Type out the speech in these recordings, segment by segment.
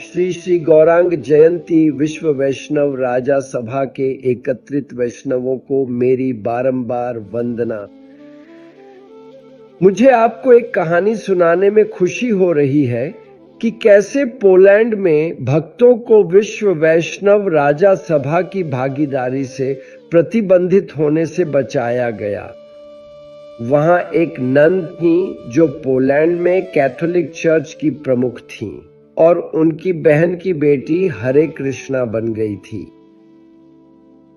श्री श्री गौरांग जयंती विश्व वैष्णव राजा सभा के एकत्रित वैष्णवों को मेरी बारंबार वंदना। मुझे आपको एक कहानी सुनाने में खुशी हो रही है कि कैसे पोलैंड में भक्तों को विश्व वैष्णव राजा सभा की भागीदारी से प्रतिबंधित होने से बचाया गया। वहां एक नन थी जो पोलैंड में कैथोलिक चर्च की प्रमुख थी और उनकी बहन की बेटी हरे कृष्णा बन गई थी।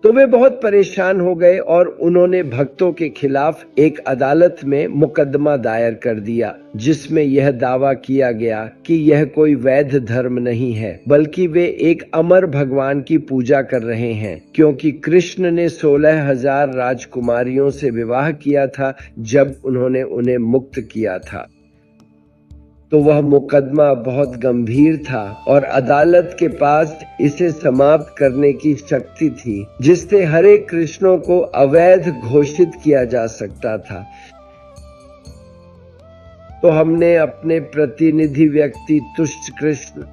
तो वे बहुत परेशान हो गए और उन्होंने भक्तों के खिलाफ एक अदालत में मुकदमा दायर कर दिया, जिसमें यह दावा किया गया कि यह कोई वैध धर्म नहीं है, बल्कि वे एक अमर भगवान की पूजा कर रहे हैं, क्योंकि कृष्ण ने 16,000 राजकुमारियों से विवाह किया था जब उन्होंने उन्हें मुक्त किया था। तो वह मुकदमा बहुत गंभीर था और अदालत के पास इसे समाप्त करने की शक्ति थी, जिससे हरे कृष्णों को अवैध घोषित किया जा सकता था। तो हमने अपने प्रतिनिधि व्यक्ति तुष्ट कृष्ण,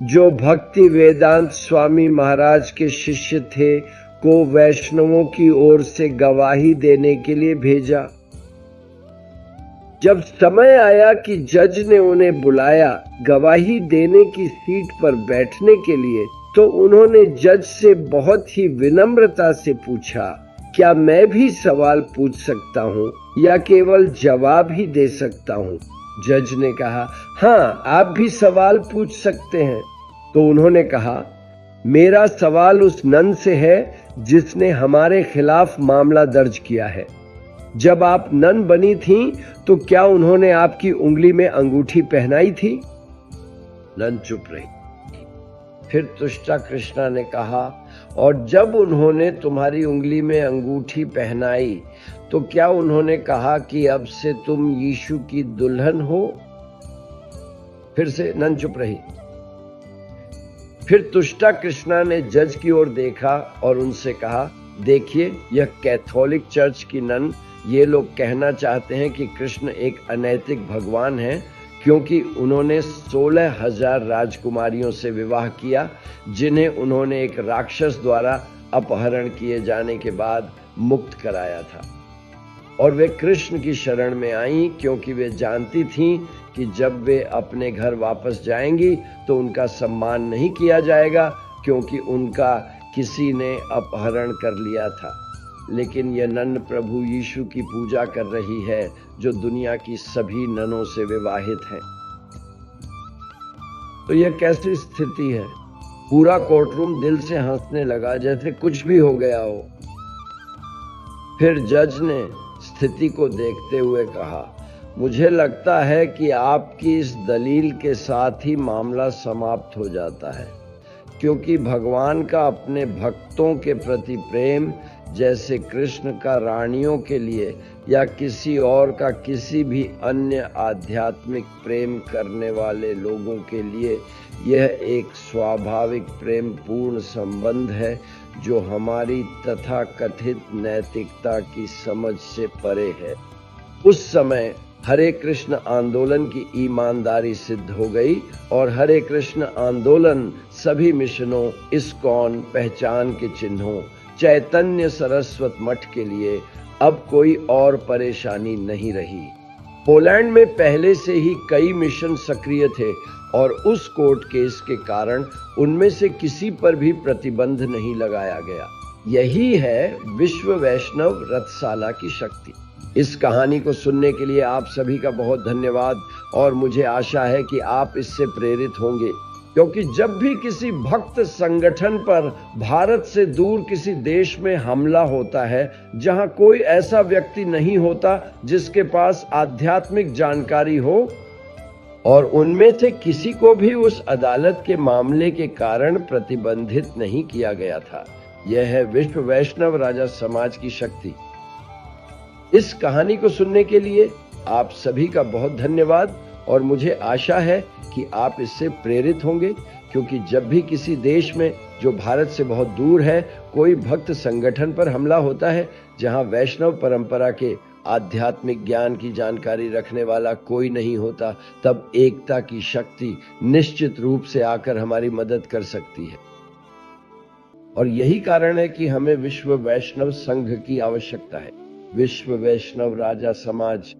जो भक्ति वेदांत स्वामी महाराज के शिष्य थे, को वैष्णवों की ओर से गवाही देने के लिए भेजा। जब समय आया कि जज ने उन्हें बुलाया गवाही देने की सीट पर बैठने के लिए, तो उन्होंने जज से बहुत ही विनम्रता से पूछा, क्या मैं भी सवाल पूछ सकता हूँ या केवल जवाब ही दे सकता हूँ? जज ने कहा, हाँ, आप भी सवाल पूछ सकते हैं। तो उन्होंने कहा, मेरा सवाल उस नन से है जिसने हमारे खिलाफ मामला दर्ज किया है। जब आप नन बनी थीं, तो क्या उन्होंने आपकी उंगली में अंगूठी पहनाई थी? नन चुप रही। फिर तुष्टा कृष्णा ने कहा, और जब उन्होंने तुम्हारी उंगली में अंगूठी पहनाई, तो क्या उन्होंने कहा कि अब से तुम यीशु की दुल्हन हो? फिर से नन चुप रही। फिर तुष्टा कृष्णा ने जज की ओर देखा और उनसे कहा, देखिए, यह कैथोलिक चर्च की नन, ये लोग कहना चाहते हैं कि कृष्ण एक अनैतिक भगवान है, क्योंकि उन्होंने 16,000 राजकुमारियों से विवाह किया, जिन्हें उन्होंने एक राक्षस द्वारा अपहरण किए जाने के बाद मुक्त कराया था। और वे कृष्ण की शरण में आईं, क्योंकि वे जानती थीं कि जब वे अपने घर वापस जाएंगी तो उनका सम्मान नहीं किया जाएगा, क्योंकि उनका किसी ने अपहरण कर लिया था। लेकिन यह नन प्रभु यीशु की पूजा कर रही है, जो दुनिया की सभी ननों से विवाहित हैं। तो यह कैसी स्थिति है? पूरा कोर्टरूम दिल से हंसने लगा, जैसे कुछ भी हो गया हो। फिर जज ने स्थिति को देखते हुए कहा, मुझे लगता है कि आपकी इस दलील के साथ ही मामला समाप्त हो जाता है, क्योंकि भगवान का अपने भक्तों के प्रति प्रेम, जैसे कृष्ण का रानियों के लिए या किसी और का किसी भी अन्य आध्यात्मिक प्रेम करने वाले लोगों के लिए, यह एक स्वाभाविक प्रेम पूर्ण संबंध है, जो हमारी तथाकथित नैतिकता की समझ से परे है। उस समय हरे कृष्ण आंदोलन की ईमानदारी सिद्ध हो गई और हरे कृष्ण आंदोलन सभी मिशनों, इस्कॉन, पहचान के चिन्हों, चैतन्य सरस्वत मठ के लिए अब कोई और परेशानी नहीं रही। पोलैंड में पहले से ही कई मिशन सक्रिय थे और उस कोर्ट केस के कारण उनमें से किसी पर भी प्रतिबंध नहीं लगाया गया। यही है विश्व वैष्णव रथशाला की शक्ति। इस कहानी को सुनने के लिए आप सभी का बहुत धन्यवाद और मुझे आशा है कि आप इससे प्रेरित होंगे, क्योंकि जब भी किसी भक्त संगठन पर भारत से दूर किसी देश में हमला होता है, जहां कोई ऐसा व्यक्ति नहीं होता जिसके पास आध्यात्मिक जानकारी हो, और उनमें से किसी को भी उस अदालत के मामले के कारण प्रतिबंधित नहीं किया गया था। यह है विश्व वैष्णव राजा समाज की शक्ति। इस कहानी को सुनने के लिए आप सभी का बहुत धन्यवाद और मुझे आशा है कि आप इससे प्रेरित होंगे, क्योंकि जब भी किसी देश में जो भारत से बहुत दूर है कोई भक्त संगठन पर हमला होता है, जहां वैष्णव परंपरा के आध्यात्मिक ज्ञान की जानकारी रखने वाला कोई नहीं होता, तब एकता की शक्ति निश्चित रूप से आकर हमारी मदद कर सकती है। और यही कारण है कि हमें विश्व वैष्णव संघ की आवश्यकता है। विश्व वैष्णव राजा समाज